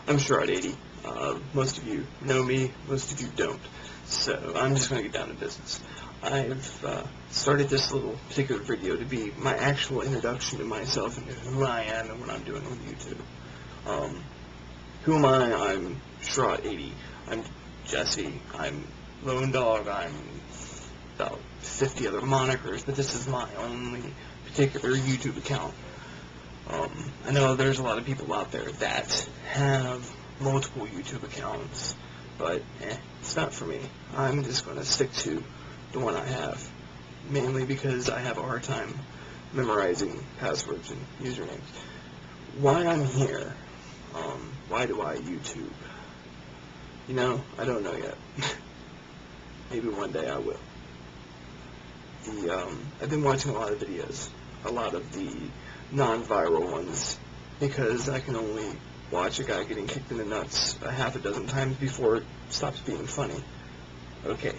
I'm Sherrod80. Most of you know me, most of you don't. So I'm just going to get down to business. I've started this little particular video to be my actual introduction to myself and who I am and what I'm doing on YouTube. Who am I? I'm Sherrod80. I'm Jesse. I'm Lone Dog. I'm about 50 other monikers, but this is my only particular YouTube account. I know there's a lot of people out there that have multiple YouTube accounts, but it's not for me. I'm just going to stick to the one I have, mainly because I have a hard time memorizing passwords and usernames. Why I'm here, why do I YouTube? You know, I don't know yet. Maybe one day I will. I've been watching a lot of videos, a lot of the non-viral ones, because I can only watch a guy getting kicked in the nuts a half a dozen times before it stops being funny. Okay.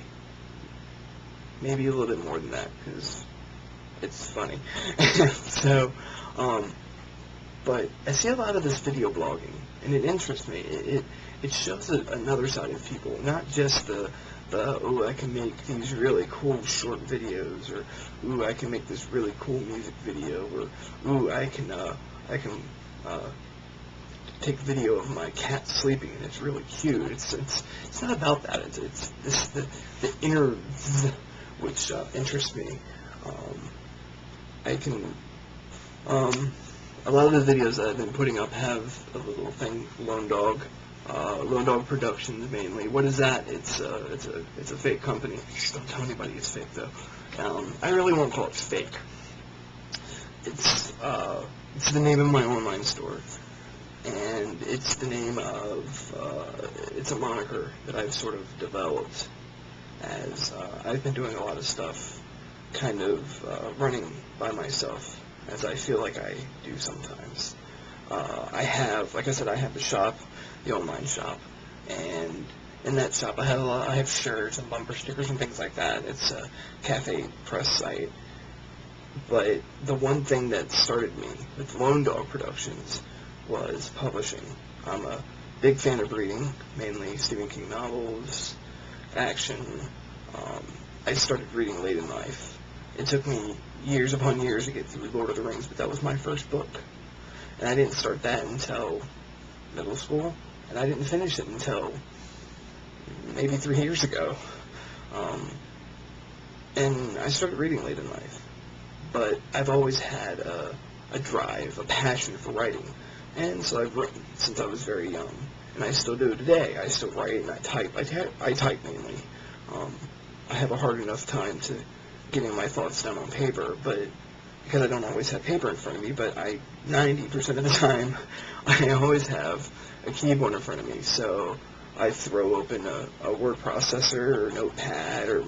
Maybe a little bit more than that, because it's funny. So, but I see a lot of this video blogging, and it interests me. It shows another side of people, not just the oh, I can make these really cool short videos, or ooh, I can make this really cool music video, or ooh, I can take video of my cat sleeping and it's really cute. It's not about that. It's this the inner which interests me. I can a lot of the videos that I've been putting up have a little thing, Lone Dog Productions mainly. What is that? It's a fake company. Don't tell anybody it's fake though. I really won't call it fake. It's the name of my online store, and it's the name of it's a moniker that I've sort of developed as I've been doing a lot of stuff, kind of running by myself, as I feel like I do sometimes. I have, like I said, I have the shop, the online shop, and in that shop I have shirts and bumper stickers and things like that. It's a cafe press site. But the one thing that started me with Lone Dog Productions was publishing. I'm a big fan of reading, mainly Stephen King novels, action. I started reading late in life. It took me years upon years to get through Lord of the Rings, but that was my first book. And I didn't start that until middle school, and I didn't finish it until maybe 3 years ago. And I started reading late in life. But I've always had a drive, a passion for writing. And so I've written since I was very young. And I still do today. I still write and I type. I type mainly. I have a hard enough time to getting my thoughts down on paper, but because I don't always have paper in front of me, but 90% of the time, I always have a keyboard in front of me. So I throw open a word processor or Notepad or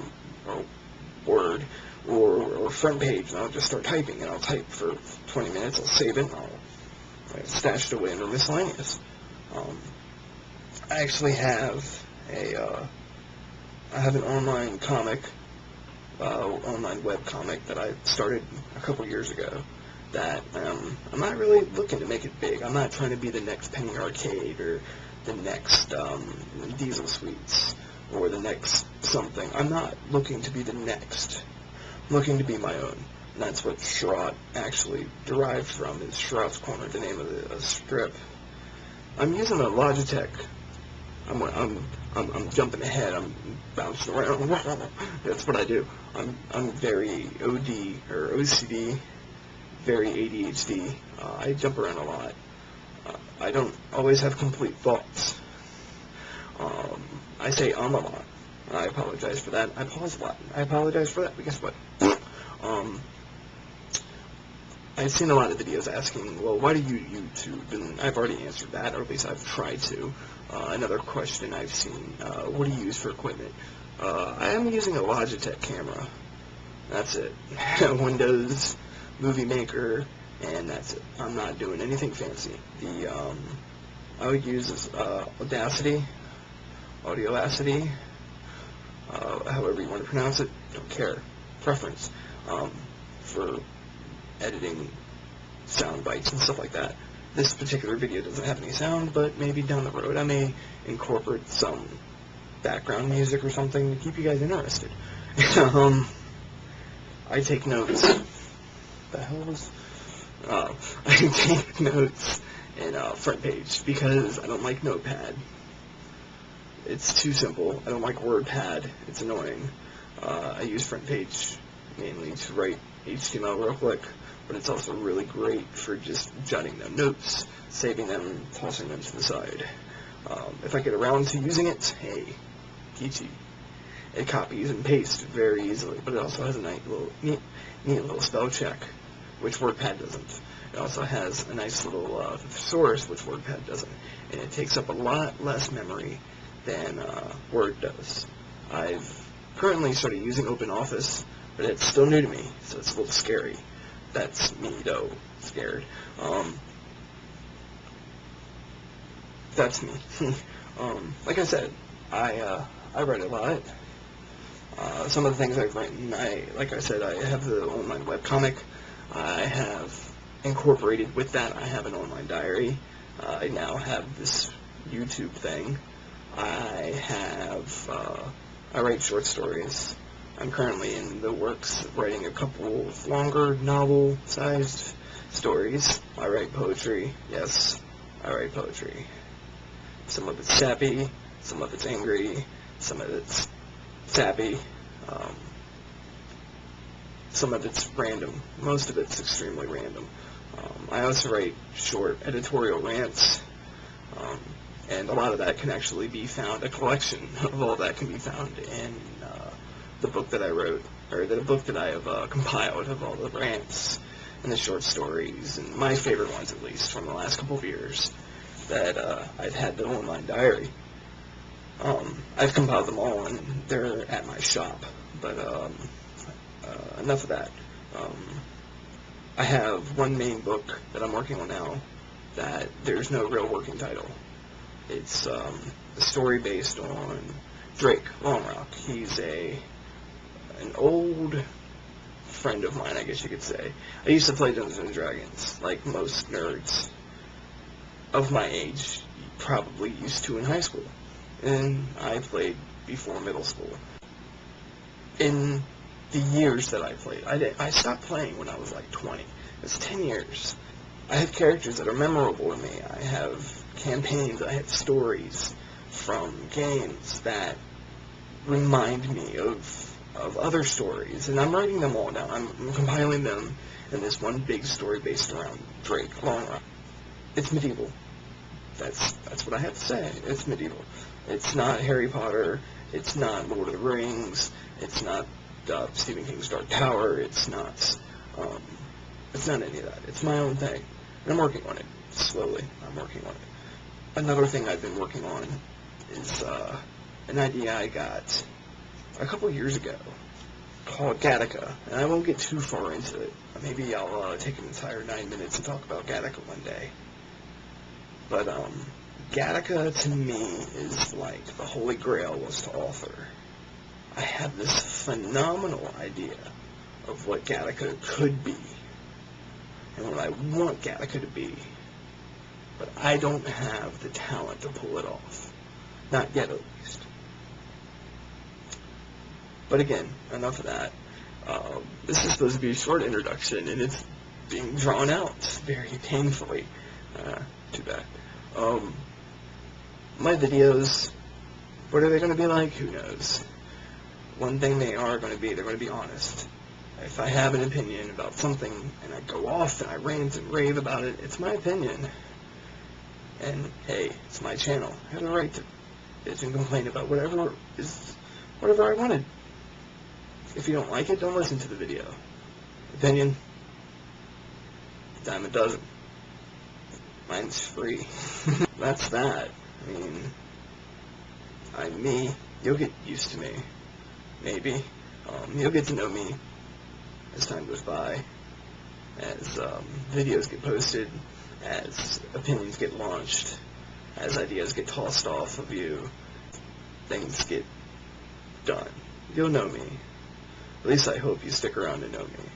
Word or front page, and I'll just start typing, and I'll type for 20 minutes, I'll save it, and I'll stash it away under miscellaneous. I actually have I have an online comic, online web comic that I started a couple years ago that I'm not really looking to make it big. I'm not trying to be the next Penny Arcade or the next Diesel Sweets or the next something. I'm not looking to be the next. I'm looking to be my own. And that's what Sherrod actually derived from, is Sherrod's Corner, the name of the strip. I'm using a Logitech. I'm jumping ahead. I'm bouncing around. That's what I do. I'm very OD or OCD, very ADHD. I jump around a lot. I don't always have complete thoughts. I say a lot. I apologize for that. I pause a lot. I apologize for that. But guess what? I've seen a lot of videos asking, well, why do you YouTube? And I've already answered that, or at least I've tried to. Another question I've seen, what do you use for equipment? I am using a Logitech camera. That's it. Windows, Movie Maker, and that's it. I'm not doing anything fancy. I would use Audacity, Audacity, however you want to pronounce it, don't care, preference, for editing sound bites and stuff like that. this particular video doesn't have any sound, but maybe down the road I may incorporate some background music or something to keep you guys interested. I take notes. The hell was... I take notes in front page because I don't like Notepad. It's too simple. I don't like WordPad. It's annoying. I use front page mainly to write HTML real quick, but it's also really great for just jotting down notes, saving them, tossing them to the side. If I get around to using it, hey, peachy. It copies and pastes very easily, but it also has a neat little spell check, which WordPad doesn't. It also has a nice little thesaurus, which WordPad doesn't, and it takes up a lot less memory than Word does. I've currently started using OpenOffice, but it's still new to me, so it's a little scary. That's me, though, scared. That's me. Like I said, I write a lot. Some of the things I've written, like I said, I have the online webcomic. I have incorporated with that, I have an online diary. I now have this YouTube thing. I write short stories. I'm currently in the works of writing a couple of longer novel-sized stories. I write poetry. Yes, I write poetry. Some of it's sappy, some of it's angry, some of it's sappy, some of it's random. Most of it's extremely random. I also write short editorial rants, and a lot of that can actually be found, a collection of all that can be found in the book that I wrote, or the book that I have compiled of all the rants and the short stories, and my favorite ones at least from the last couple of years that I've had the online diary. I've compiled them all, and they're at my shop, but enough of that. I have one main book that I'm working on now that there's no real working title. It's a story based on Drake Longrock. He's an old friend of mine, I guess you could say. I used to play Dungeons & Dragons, like most nerds of my age probably used to in high school. And I played before middle school. In the years that I played, I stopped playing when I was like 20. It's 10 years. I have characters that are memorable to me. I have campaigns, I have stories from games that remind me of other stories, and I'm writing them all down. I'm compiling them in this one big story based around Drake Longrock. It's medieval. That's what I have to say. It's medieval. It's not Harry Potter. It's not Lord of the Rings. It's not Stephen King's Dark Tower. It's not any of that. It's my own thing, and I'm working on it slowly. I'm working on it. Another thing I've been working on is an idea I got a couple years ago called Gattaca, and I won't get too far into it. Maybe I'll take an entire 9 minutes and talk about Gattaca one day. But Gattaca to me is like the holy grail was to author. I have this phenomenal idea of what Gattaca could be and what I want Gattaca to be, but I don't have the talent to pull it off. Not yet, at least. But again, enough of that. This is supposed to be a short introduction, and it's being drawn out very painfully. Too bad. My videos, what are they going to be like? Who knows? One thing they are going to be, they're going to be honest. If I have an opinion about something, and I go off and I rant and rave about it, it's my opinion. And, hey, it's my channel. I have the right to bitch and complain about whatever I wanted. If you don't like it, don't listen to the video. Opinion, dime a dozen. Mine's free. That's that. I mean, I'm me. You'll get used to me. Maybe. You'll get to know me as time goes by, as videos get posted, as opinions get launched, as ideas get tossed off of you, things get done. You'll know me. At least I hope you stick around to know me.